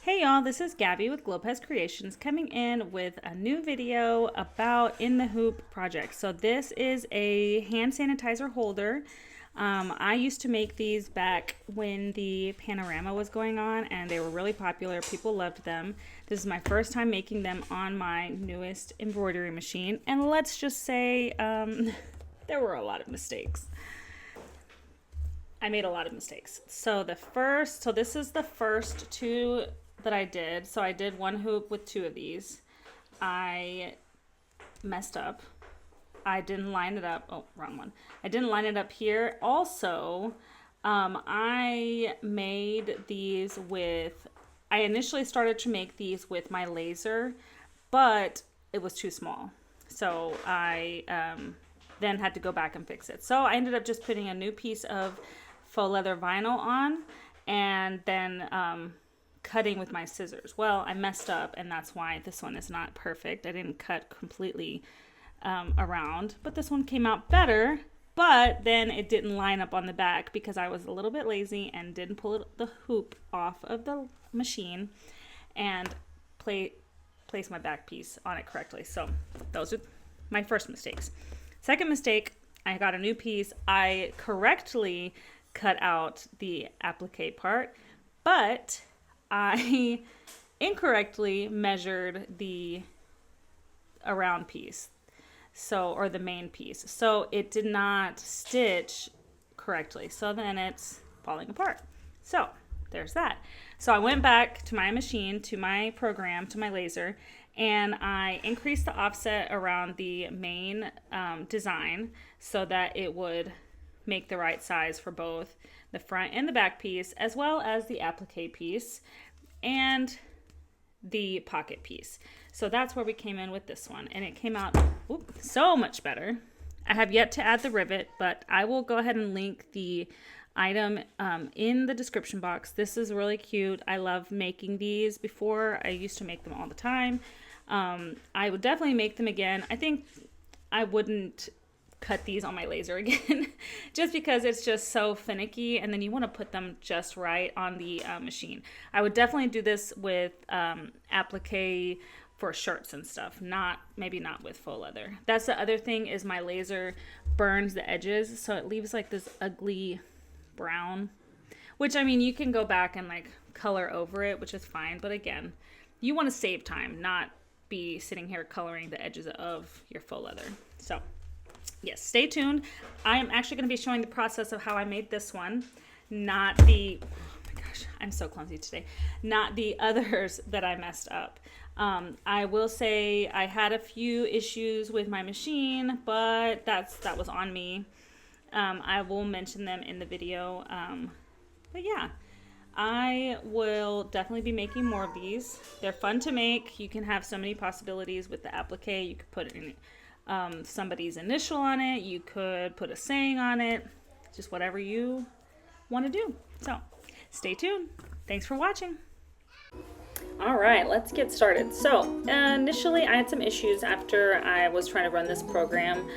Hey y'all, this is Gabby with Glopez Creations coming in with a new video about In the Hoop project. So this is a hand sanitizer holder. I used to make these back when the panorama was going on and they were really popular. People loved them. This is my first time making them on my newest embroidery machine. And let's just say there were a lot of mistakes. I made a lot of mistakes. So this is the first two that I did. So I did one hoop with two of these. I messed up. I didn't line it up. Oh, wrong one. I didn't line it up here. Also, I made these with, I initially started to make these with my laser, but it was too small. So I then had to go back and fix it. So I ended up just putting a new piece of faux leather vinyl on and then cutting with my scissors. Well, I messed up and that's why this one is not perfect. I didn't cut completely around, but this one came out better, but then it didn't line up on the back because I was a little bit lazy and didn't pull the hoop off of the machine and place my back piece on it correctly. So those are my first mistakes. Second mistake, I got a new piece. I correctly cut out the applique part, but I incorrectly measured the around piece, or the main piece. So it did not stitch correctly. So then it's falling apart. So there's that. So I went back to my machine, to my program, to my laser, and I increased the offset around the main design so that it would make the right size for both the front and the back piece, as well as the applique piece and the pocket piece. So that's where we came in with this one, and it came out so much better. I have yet to add the rivet, but I will go ahead and link the item in the description box. This is really cute. I love making these. Before, I used to make them all the time. I would definitely make them again. I think I wouldn't cut these on my laser again just because it's just so finicky, and then you want to put them just right on the machine. I would definitely do this with applique for shirts and stuff, maybe not with faux leather. That's the other thing, is my laser burns the edges, so it leaves like this ugly brown, which, I mean, you can go back and like color over it, which is fine, but again, you want to save time, not be sitting here coloring the edges of your faux leather. So yes, stay tuned. I am actually going to be showing the process of how I made this one, not the, oh my gosh, I'm so clumsy today, not the others that I messed up. I will say I had a few issues with my machine, but that was on me. I will mention them in the video. But yeah, I will definitely be making more of these. They're fun to make. You can have so many possibilities with the applique. You could put in somebody's initial on it. You could put a saying on it. Just whatever you want to do. So stay tuned. Thanks for watching. All right, let's get started. So initially I had some issues after I was trying to run this program.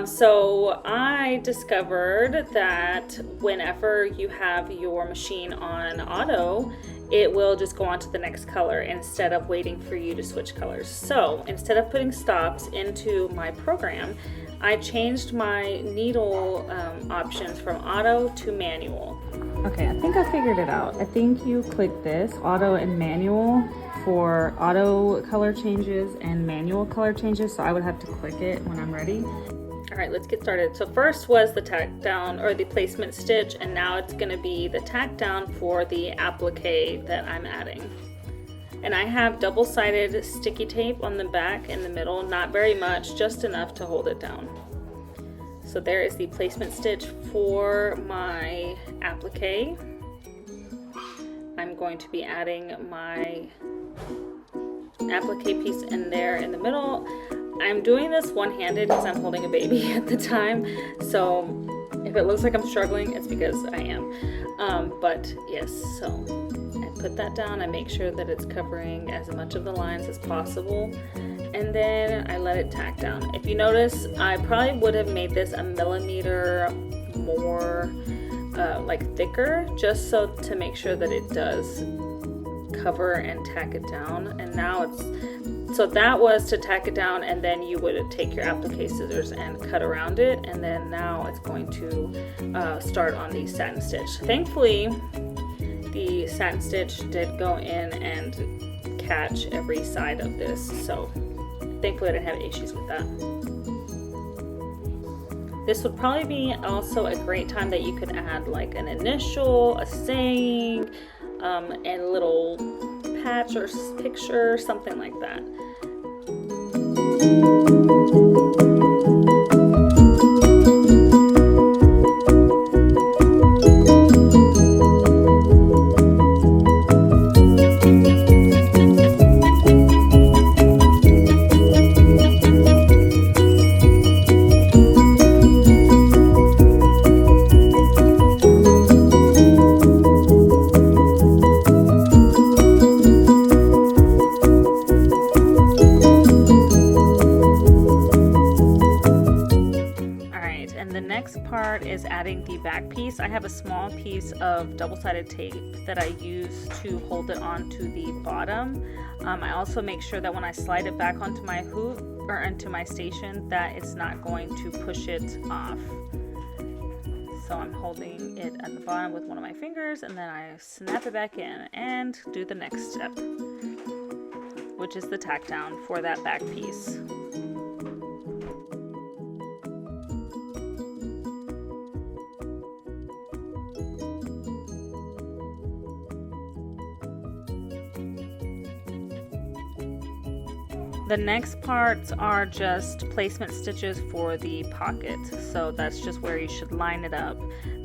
So I discovered that whenever you have your machine on auto, it will just go on to the next color instead of waiting for you to switch colors. So instead of putting stops into my program, I changed my needle options from auto to manual. Okay, I think I figured it out. I think you click this, auto and manual, for auto color changes and manual color changes. So I would have to click it when I'm ready. All right, let's get started. So first was the tack down, or the placement stitch, and now it's gonna be the tack down for the applique that I'm adding. And I have double-sided sticky tape on the back and the middle, not very much, just enough to hold it down. So there is the placement stitch for my applique. I'm going to be adding my applique piece in there in the middle. I'm doing this one-handed because I'm holding a baby at the time, so if it looks like I'm struggling, it's because I am. But yes, so I put that down. I make sure that it's covering as much of the lines as possible, and then I let it tack down. If you notice, I probably would have made this a millimeter more like thicker, just so to make sure that it does cover and tack it down. And now so that was to tack it down, and then you would take your applique scissors and cut around it, and then now it's going to start on the satin stitch. Thankfully, the satin stitch did go in and catch every side of this, so thankfully I didn't have issues with that. This would probably be also a great time that you could add like an initial, a saying, and a little patch or picture, something like that. Part is adding the back piece. I have a small piece of double-sided tape that I use to hold it onto the bottom. I also make sure that when I slide it back onto my hoop or onto my station that it's not going to push it off. So I'm holding it at the bottom with one of my fingers, and then I snap it back in and do the next step, which is the tack down for that back piece. The next parts are just placement stitches for the pocket, so that's just where you should line it up.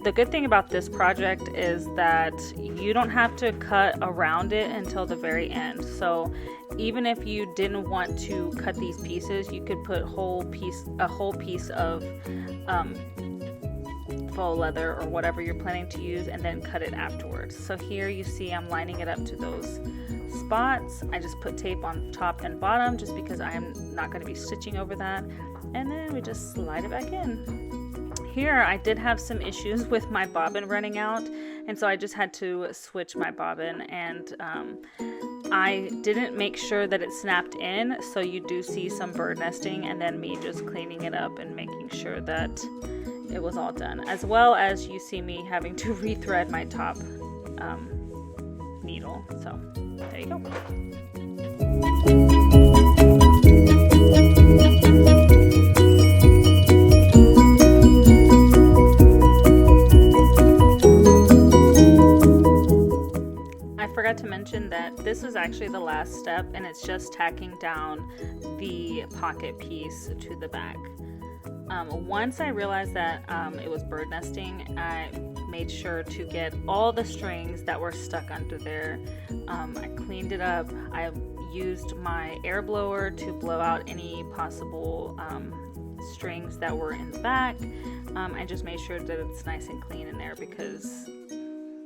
The good thing about this project is that you don't have to cut around it until the very end. So even if you didn't want to cut these pieces, you could put a whole piece of faux leather or whatever you're planning to use and then cut it afterwards. So here you see I'm lining it up to those spots. I just put tape on top and bottom just because I am not going to be stitching over that, and then we just slide it back in. Here I did have some issues with my bobbin running out, and so I just had to switch my bobbin, and I didn't make sure that it snapped in, so you do see some bird nesting, and then me just cleaning it up and making sure that it was all done, as well as you see me having to rethread my top needle. So there you go. I forgot to mention that this is actually the last step, and it's just tacking down the pocket piece to the back. Once I realized that it was bird nesting, I made sure to get all the strings that were stuck under there. I cleaned it up. I used my air blower to blow out any possible strings that were in the back. I just made sure that it's nice and clean in there because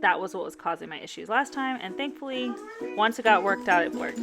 that was what was causing my issues last time, and thankfully once it got worked out, it worked.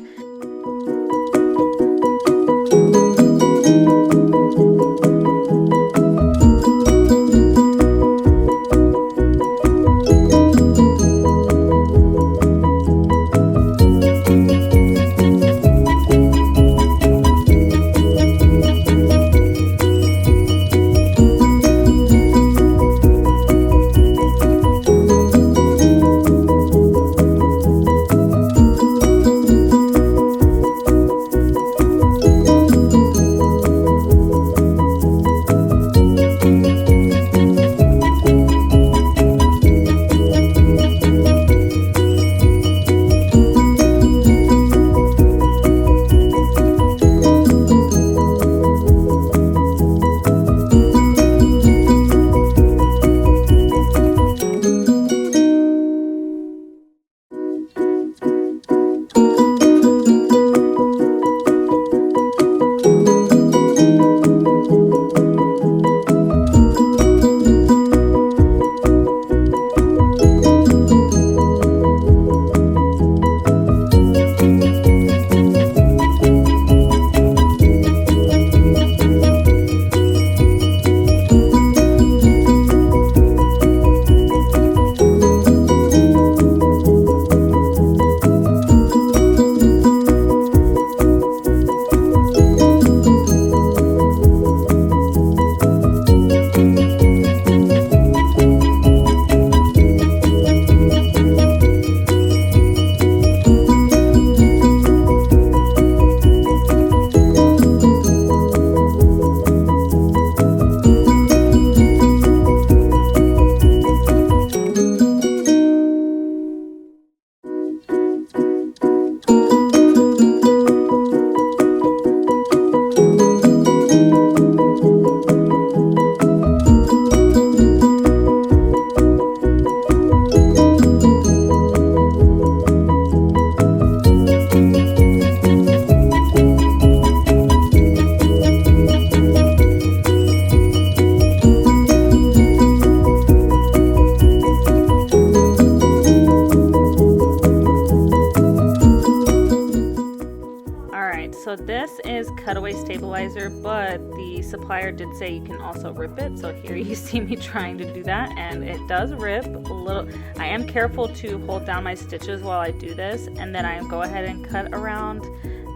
cutaway stabilizer, but the supplier did say you can also rip it. So here you see me trying to do that, and it does rip a little. I am careful to hold down my stitches while I do this, and then I go ahead and cut around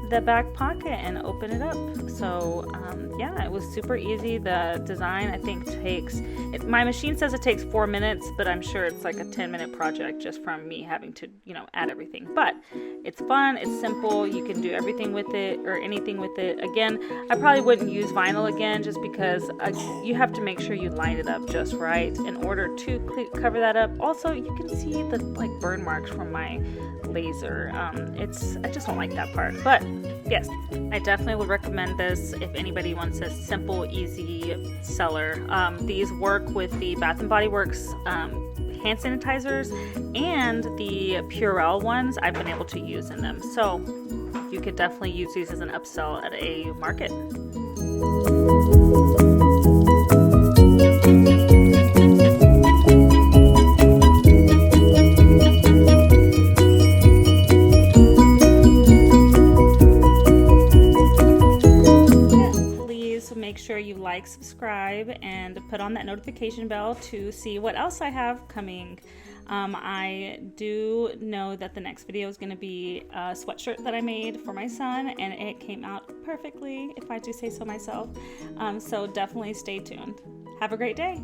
the back pocket and open it up. So yeah, it was super easy. The design, I think, my machine says it takes 4 minutes, but I'm sure it's like a 10-minute project just from me having to, you know, add everything. But it's fun, it's simple, you can do everything with it or anything with it. Again, I probably wouldn't use vinyl again just because you have to make sure you line it up just right in order to cover that up. Also, you can see the like burn marks from my laser. I just don't like that part. But yes, I definitely would recommend this if anybody wants a simple, easy seller. These work with the Bath & Body Works hand sanitizers and the Purell ones I've been able to use in them. So you could definitely use these as an upsell at a market. Make sure you like, subscribe, and put on that notification bell to see what else I have coming. I do know that the next video is going to be a sweatshirt that I made for my son, and it came out perfectly, if I do say so myself. So definitely stay tuned. Have a great day.